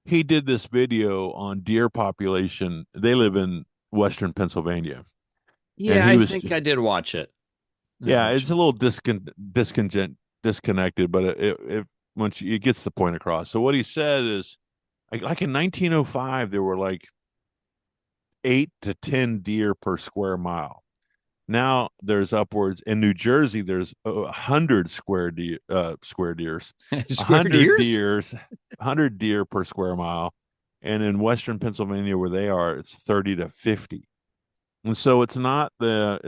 Speaker 3: he did this video on deer population. They live in Western Pennsylvania, and
Speaker 2: Yeah,
Speaker 3: he
Speaker 2: I
Speaker 3: was
Speaker 2: think I did watch it.
Speaker 3: yeah, it's a little disconnected, but it once it gets the point across. So what he said is, like in 1905, there were like 8 to 10 deer per square mile. Now there's upwards in New Jersey. There's 100 square deers,
Speaker 2: Square
Speaker 3: 100
Speaker 2: deers?
Speaker 3: deers, 100 deer per square mile, and in Western Pennsylvania where they are, it's 30 to 50. And so it's not the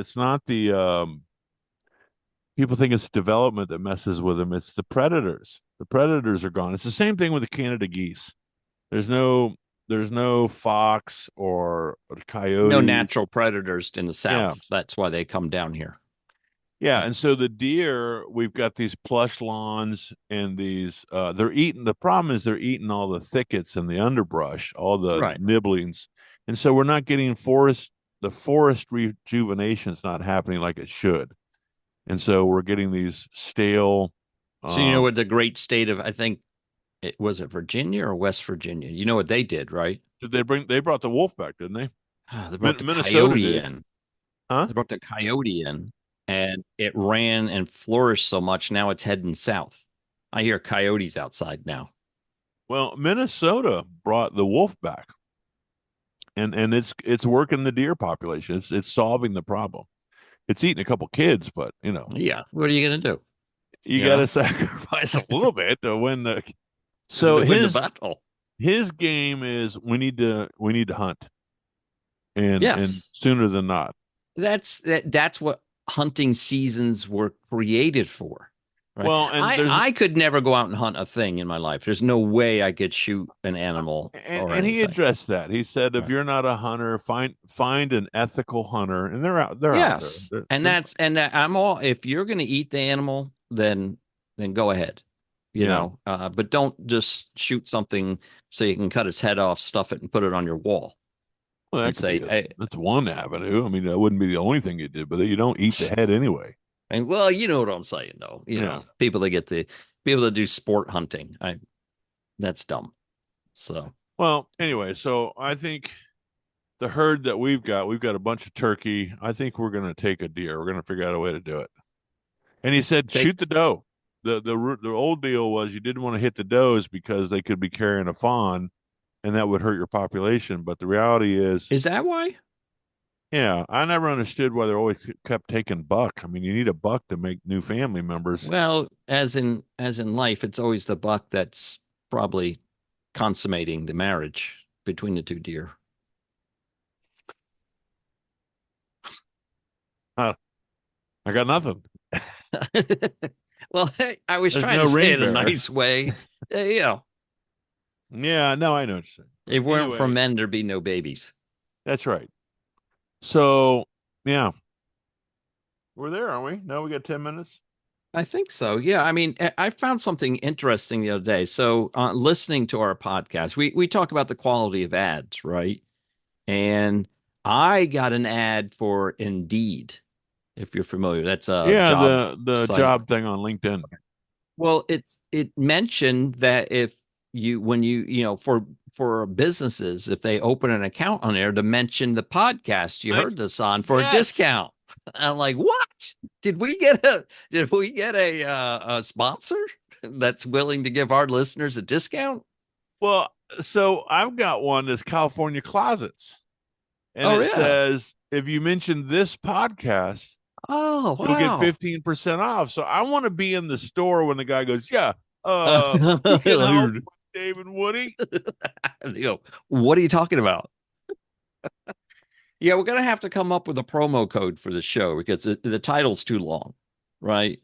Speaker 3: people think it's development that messes with them. It's the predators. The predators are gone. It's the same thing with the Canada geese. There's no fox or coyotes.
Speaker 2: No natural predators in the
Speaker 3: Yeah.
Speaker 2: South. That's why they come down here.
Speaker 3: Yeah, and so the deer, we've got these plush lawns and these they're eating the problem is they're eating all the thickets and the underbrush, all the
Speaker 2: Right.
Speaker 3: nibblings. And so we're not getting the forest rejuvenation is not happening like it should. And so we're getting these stale
Speaker 2: So what the great state of, I think was it Virginia or West Virginia? You know what they did, right?
Speaker 3: they brought the wolf back, didn't they?
Speaker 2: They brought the
Speaker 3: Minnesota
Speaker 2: coyote
Speaker 3: did.
Speaker 2: in.
Speaker 3: Huh?
Speaker 2: They brought the coyote in, and it ran and flourished so much. Now it's heading south. I hear coyotes outside now.
Speaker 3: Well, Minnesota brought the wolf back. And it's working the deer population. It's solving the problem. It's eating a couple kids, but
Speaker 2: Yeah. What are you going to do?
Speaker 3: you got to sacrifice a little bit to win the.
Speaker 2: To
Speaker 3: So
Speaker 2: win the battle.
Speaker 3: his game is we need to hunt, and
Speaker 2: Yes.
Speaker 3: sooner than not.
Speaker 2: That's what hunting seasons were created for. Right.
Speaker 3: Well, and
Speaker 2: I could never go out and hunt a thing in my life. There's no way I could shoot an animal or
Speaker 3: and he
Speaker 2: anything.
Speaker 3: addressed that. He said, if
Speaker 2: Right.
Speaker 3: you're not a hunter, find an ethical hunter, and they're out there.
Speaker 2: Yes. And I'm all, if you're going to eat the animal, then go ahead,
Speaker 3: Yeah.
Speaker 2: but don't just shoot something so you can cut its head off, stuff it and put it on your wall
Speaker 3: Well,
Speaker 2: and
Speaker 3: that could
Speaker 2: say,
Speaker 3: be
Speaker 2: hey,
Speaker 3: that's one avenue. I mean, that wouldn't be the only thing you did, but you don't eat the head anyway.
Speaker 2: and well, you know what I'm saying though.
Speaker 3: Yeah.
Speaker 2: People that do sport hunting. That's dumb. So,
Speaker 3: Well, anyway, so I think the herd that we've got a bunch of turkey. I think we're going to take a deer. We're going to figure out a way to do it. And he said, shoot the doe. The old deal was you didn't want to hit the does because they could be carrying a fawn, and that would hurt your population. But the reality is
Speaker 2: that why?
Speaker 3: yeah, I never understood why they always kept taking buck. I mean, you need a buck to make new family members.
Speaker 2: Well, as in life, it's always the buck that's probably consummating the marriage between the two deer.
Speaker 3: I got nothing.
Speaker 2: Well, I was
Speaker 3: There's
Speaker 2: trying
Speaker 3: no
Speaker 2: to say
Speaker 3: ring
Speaker 2: it in a
Speaker 3: bearer.
Speaker 2: nice way.
Speaker 3: Yeah, no, I know what you're saying.
Speaker 2: If it weren't for
Speaker 3: Anyway.
Speaker 2: men, there'd be no babies.
Speaker 3: That's right. So, yeah. We're there, aren't we? No, we got 10 minutes.
Speaker 2: I think so. Yeah. I mean, I found something interesting the other day. So, listening to our podcast, we talk about the quality of ads, right? And I got an ad for Indeed, if you're familiar. That's a job
Speaker 3: the
Speaker 2: site.
Speaker 3: job thing on LinkedIn.
Speaker 2: Well, it mentioned that if for businesses, if they open an account on there, to mention the podcast you heard this on for a discount. I'm like, what? Did we get a sponsor that's willing to give our listeners a discount?
Speaker 3: Well, so I've got one that's California Closets. And it says, if you mention this podcast,
Speaker 2: wow,
Speaker 3: you'll get 15% off. So I want to be in the store when the guy goes, yeah, we can help with Dave and Woody.
Speaker 2: What are you talking about? Yeah, we're going to have to come up with a promo code for the show because the title's too long, right?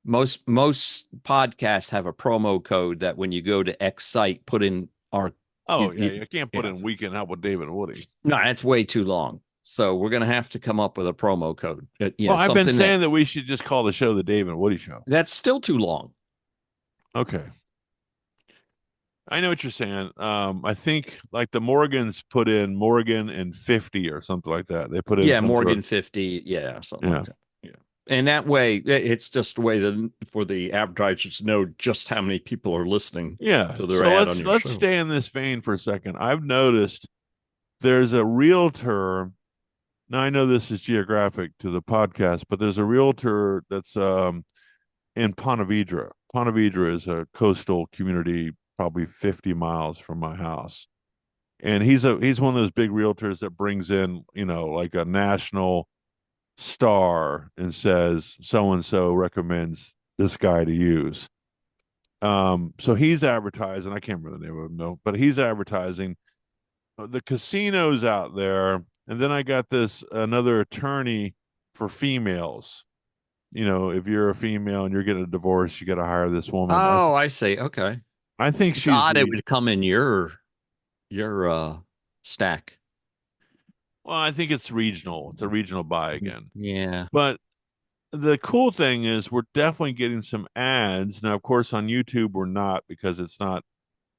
Speaker 2: Most podcasts have a promo code that when you go to X site, put in our.
Speaker 3: You can't put in Weekend Help with Dave and Woody.
Speaker 2: No, that's way too long. So we're going to have to come up with a promo code.
Speaker 3: I've been saying that we should just call the show the Dave and Woody Show.
Speaker 2: That's still too long.
Speaker 3: Okay. I know what you're saying. I think like the Morgans put in Morgan and 50 or something like that. They put in
Speaker 2: Morgan 50, something like that. Yeah. And that way, it's just a way for the advertisers to know just how many people are listening.
Speaker 3: Yeah.
Speaker 2: To their ad on your
Speaker 3: let's
Speaker 2: show.
Speaker 3: stay in this vein for a second. I've noticed there's a realtor. Now I know this is geographic to the podcast, but there's a realtor that's in Ponte Vedra. Ponte Vedra is a coastal community, probably 50 miles from my house. And he's one of those big realtors that brings in, like a national star and says so and so recommends this guy to use. So he's advertising. I can't remember the name of him though, but he's advertising the casinos out there. And then I got another attorney for females. If you're a female and you're getting a divorce, you got to hire this woman.
Speaker 2: Oh, I see. Okay.
Speaker 3: I think
Speaker 2: it's odd it would come in your stack.
Speaker 3: Well, I think it's regional. It's a regional buy again.
Speaker 2: Yeah.
Speaker 3: But the cool thing is we're definitely getting some ads. Now, of course, on YouTube, we're not because it's not.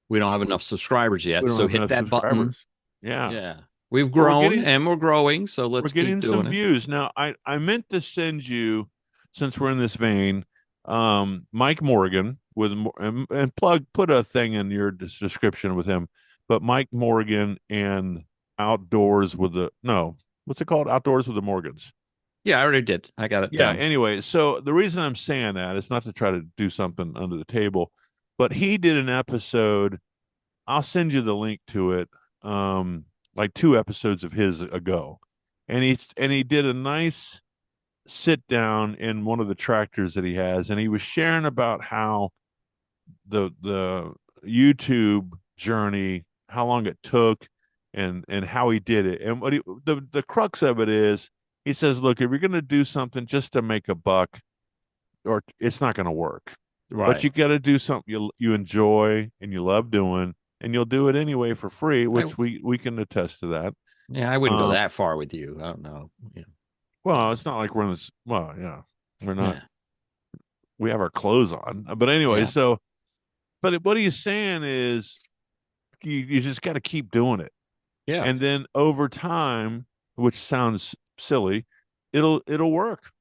Speaker 2: We don't have enough subscribers yet. So hit that button.
Speaker 3: Yeah.
Speaker 2: Yeah. We've grown and we're growing. So let's keep doing it.
Speaker 3: We're getting some views. Now, I meant to send you, since we're in this vein, Mike Morgan and put a thing in your description with him, but Mike Morgan and Outdoors with what's it called? Outdoors with the Morgans.
Speaker 2: Yeah, I already did. I got it.
Speaker 3: Yeah.
Speaker 2: Down.
Speaker 3: Anyway, so the reason I'm saying that is not to try to do something under the table, but he did an episode. I'll send you the link to it. Like 2 episodes of his ago, and he did a nice sit down in one of the tractors that he has, and he was sharing about how the YouTube journey, how long it took, and how he did it. And the crux of it is, he says, look, if you're going to do something just to make a buck, or it's not going to work.
Speaker 2: Right.
Speaker 3: But you got to do something you enjoy and you love doing, and you'll do it anyway for free, which we can attest to that.
Speaker 2: Yeah, I wouldn't go that far with you. I don't know. Yeah.
Speaker 3: Well, it's not like we're in this. Well, yeah, we're not.
Speaker 2: Yeah.
Speaker 3: We have our clothes on, but anyway.
Speaker 2: Yeah.
Speaker 3: So, but what he's saying is, you just got to keep doing it,
Speaker 2: Yeah.
Speaker 3: and then over time, which sounds silly, it'll work.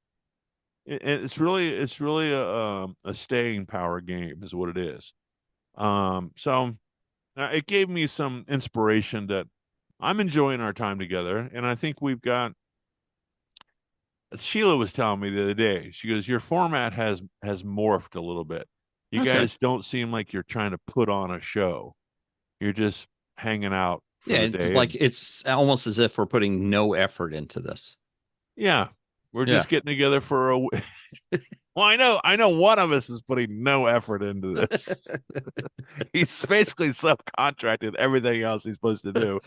Speaker 3: It's really a staying power game, is what it is. So it gave me some inspiration that I'm enjoying our time together, and I think we've got. Sheila was telling me the other day. She goes, "Your format has morphed a little bit. You
Speaker 2: Okay.
Speaker 3: guys don't seem like you're trying to put on a show. You're just hanging out for
Speaker 2: Yeah,
Speaker 3: the day."
Speaker 2: it's like it's almost as if we're putting no effort into this.
Speaker 3: Yeah, we're
Speaker 2: Yeah.
Speaker 3: just getting together for a. Well, I know one of us is putting no effort into this. He's basically subcontracted everything else he's supposed to do.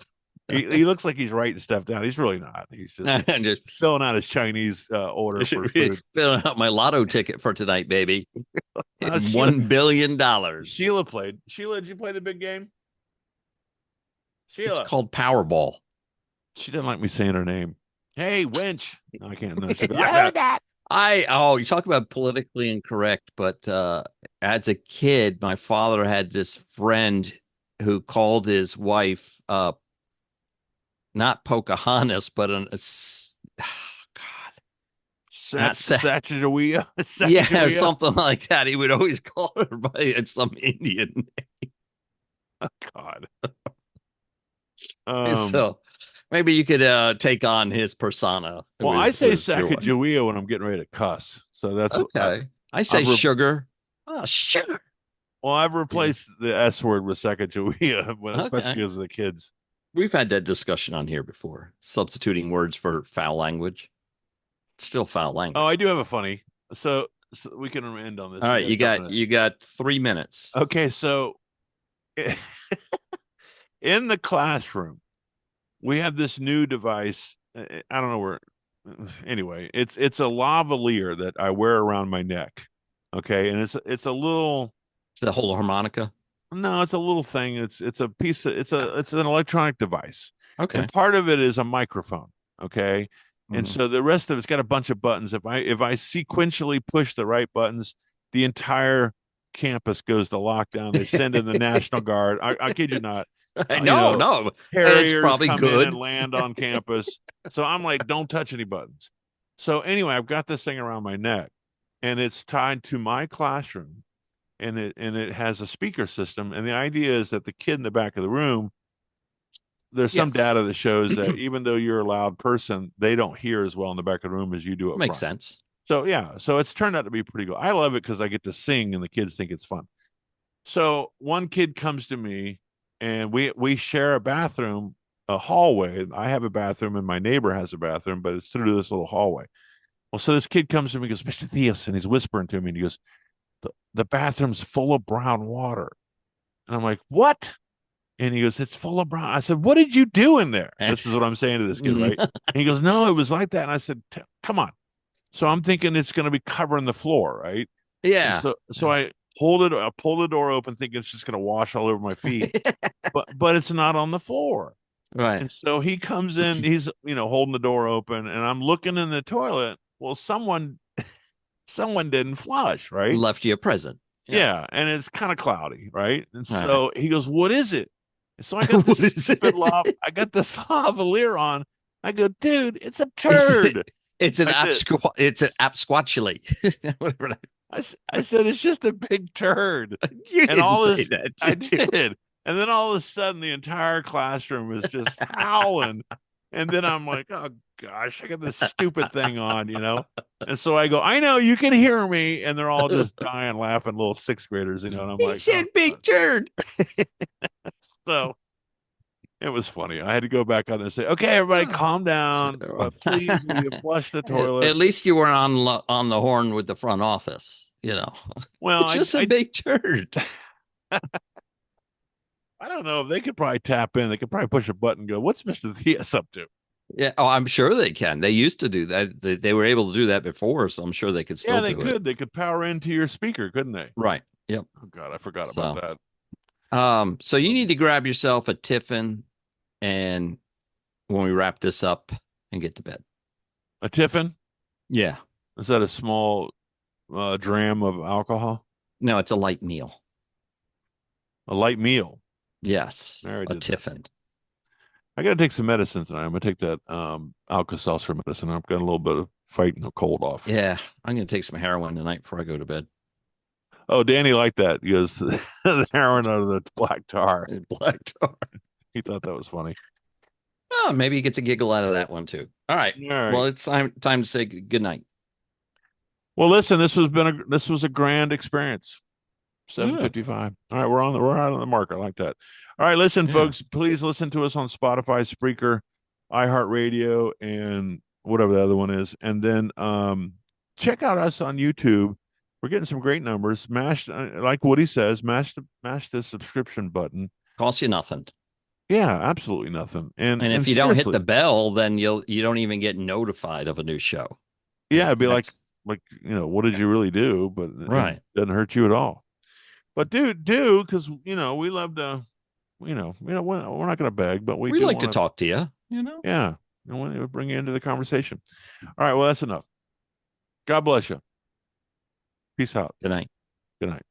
Speaker 3: He looks like he's writing stuff down. He's really not. He's just filling out his Chinese order for food.
Speaker 2: Filling out my lotto ticket for tonight, baby. $1 billion.
Speaker 3: Sheila played. Sheila, did you play the big game? Sheila.
Speaker 2: It's called Powerball.
Speaker 3: She didn't like me saying her name. Hey, wench. No, I can't. No, she goes,
Speaker 2: Yeah.
Speaker 3: I heard that.
Speaker 2: You talk about politically incorrect, but as a kid, my father had this friend who called his wife not Pocahontas, but God,
Speaker 3: Sacagawea.
Speaker 2: Yeah, or something like that. He would always call her by some Indian name.
Speaker 3: Oh, God.
Speaker 2: So maybe you could take on his persona.
Speaker 3: Well, I say Sacagawea when I'm getting ready to cuss. So that's
Speaker 2: okay. I say sugar. Oh, sugar.
Speaker 3: Well, I've replaced the S word with Sacagawea, especially because of the kids.
Speaker 2: We've had that discussion on here before, substituting words for foul language. It's still foul language.
Speaker 3: Oh, I do have a funny. So we can end on this.
Speaker 2: All right, you got 3 minutes.
Speaker 3: Okay, so in the classroom, we have this new device. I don't know where. Anyway, it's a lavalier that I wear around my neck. Okay, and it's a little.
Speaker 2: It's a whole harmonica.
Speaker 3: No, it's a little thing. It's a piece of it's an electronic device.
Speaker 2: Okay.
Speaker 3: And part of it is a microphone. Okay. And so the rest of it's got a bunch of buttons. If I sequentially push the right buttons, the entire campus goes to lockdown. They send in the National Guard. I kid you not.
Speaker 2: No.
Speaker 3: Harriers
Speaker 2: it's probably
Speaker 3: come
Speaker 2: good.
Speaker 3: in and land on campus. So I'm like, don't touch any buttons. So anyway, I've got this thing around my neck, and it's tied to my classroom. And it has a speaker system, and the idea is that the kid in the back of the room, there's some data that shows that even though you're a loud person, they don't hear as well in the back of the room as you do.
Speaker 2: Makes sense.
Speaker 3: So yeah, so it's turned out to be pretty good. I love it because I get to sing, and the kids think it's fun. So one kid comes to me, and we share a bathroom, a hallway. I have a bathroom, and my neighbor has a bathroom, but it's through this little hallway. Well, so this kid comes to me and goes, "Mr. Theus," and he's whispering to me, and he goes, the bathroom's full of brown water. And I'm like, what? And he goes, it's full of brown. I said, what did you do in there? This is what I'm saying to this kid, right? And he goes, no, it was like that. And I said, come on. So I'm thinking it's going to be covering the floor, right?
Speaker 2: Yeah.
Speaker 3: And so I pull the door open thinking it's just going to wash all over my feet. but it's not on the floor.
Speaker 2: Right.
Speaker 3: And so he comes in, he's, holding the door open, and I'm looking in the toilet. Well, someone didn't flush, right?
Speaker 2: Left you a present.
Speaker 3: Yeah, and it's kind of cloudy, right? And so he goes, "What is it?" And so I got this I got this lavalier on. I go, "Dude, it's a turd."
Speaker 2: It's an absquatulate. Whatever.
Speaker 3: I said, "It's just a big turd."
Speaker 2: You didn't say that.
Speaker 3: I did. And then all of a sudden, the entire classroom is just howling. And then I'm like, oh, gosh, I got this stupid thing on, And so I go, I know, you can hear me. And they're all just dying, laughing, little sixth graders, And I'm like,
Speaker 2: he said big turd.
Speaker 3: So it was funny. I had to go back on there and say, okay, everybody calm down. But please, will you flush the toilet?
Speaker 2: At least you weren't on the horn with the front office,
Speaker 3: Well,
Speaker 2: it's just a big turd.
Speaker 3: I don't know if they could probably tap in. They could probably push a button and go, what's Mr. Theus up to?
Speaker 2: Yeah. Oh, I'm sure they can. They used to do that. They were able to do that before, so I'm sure they could
Speaker 3: Yeah,
Speaker 2: still
Speaker 3: they
Speaker 2: do it.
Speaker 3: could. They could power into your speaker, couldn't they?
Speaker 2: Right. Yep.
Speaker 3: Oh God, I forgot about
Speaker 2: So,
Speaker 3: that.
Speaker 2: so you need to grab yourself a tiffin, and when we wrap this up and get to bed.
Speaker 3: A tiffin?
Speaker 2: Yeah.
Speaker 3: Is that a small dram of alcohol?
Speaker 2: No, it's a light meal.
Speaker 3: A light meal.
Speaker 2: Yes,
Speaker 3: Mary
Speaker 2: a
Speaker 3: did that.
Speaker 2: tiffin.
Speaker 3: I got to take some medicine tonight. I'm gonna take that Alka-Seltzer medicine. I've got a little bit of fighting the cold off.
Speaker 2: Yeah, I'm gonna take some heroin tonight before I go to bed.
Speaker 3: Oh, Danny liked that because the heroin out of the black tar.
Speaker 2: Black tar.
Speaker 3: He thought that was funny.
Speaker 2: Oh, maybe he gets a giggle out of that one too. All right.
Speaker 3: All right.
Speaker 2: Well, it's time to say good night.
Speaker 3: Well, listen, this was a grand experience. 7:55. All right, we're out on the mark. I like that. All right, listen,
Speaker 2: Yeah.
Speaker 3: folks, please listen to us on Spotify, Spreaker, iHeartRadio, and whatever the other one is. And then check out us on YouTube. We're getting some great numbers. Mash, like Woody says, mash the subscription button.
Speaker 2: Costs you nothing.
Speaker 3: Yeah, absolutely nothing. And
Speaker 2: if you don't hit
Speaker 3: seriously,
Speaker 2: the bell, then you don't even get notified of a new show.
Speaker 3: yeah, it'd be
Speaker 2: That's-
Speaker 3: like what did you really do? But
Speaker 2: Right.
Speaker 3: it doesn't hurt you at all. But do because we love to, we're not going to beg, but we
Speaker 2: we
Speaker 3: do
Speaker 2: like to
Speaker 3: wanna-
Speaker 2: talk to you. You know.
Speaker 3: Yeah, I want to bring you into the conversation. All right, well that's enough. God bless you. Peace out.
Speaker 2: Good night.
Speaker 3: Good night.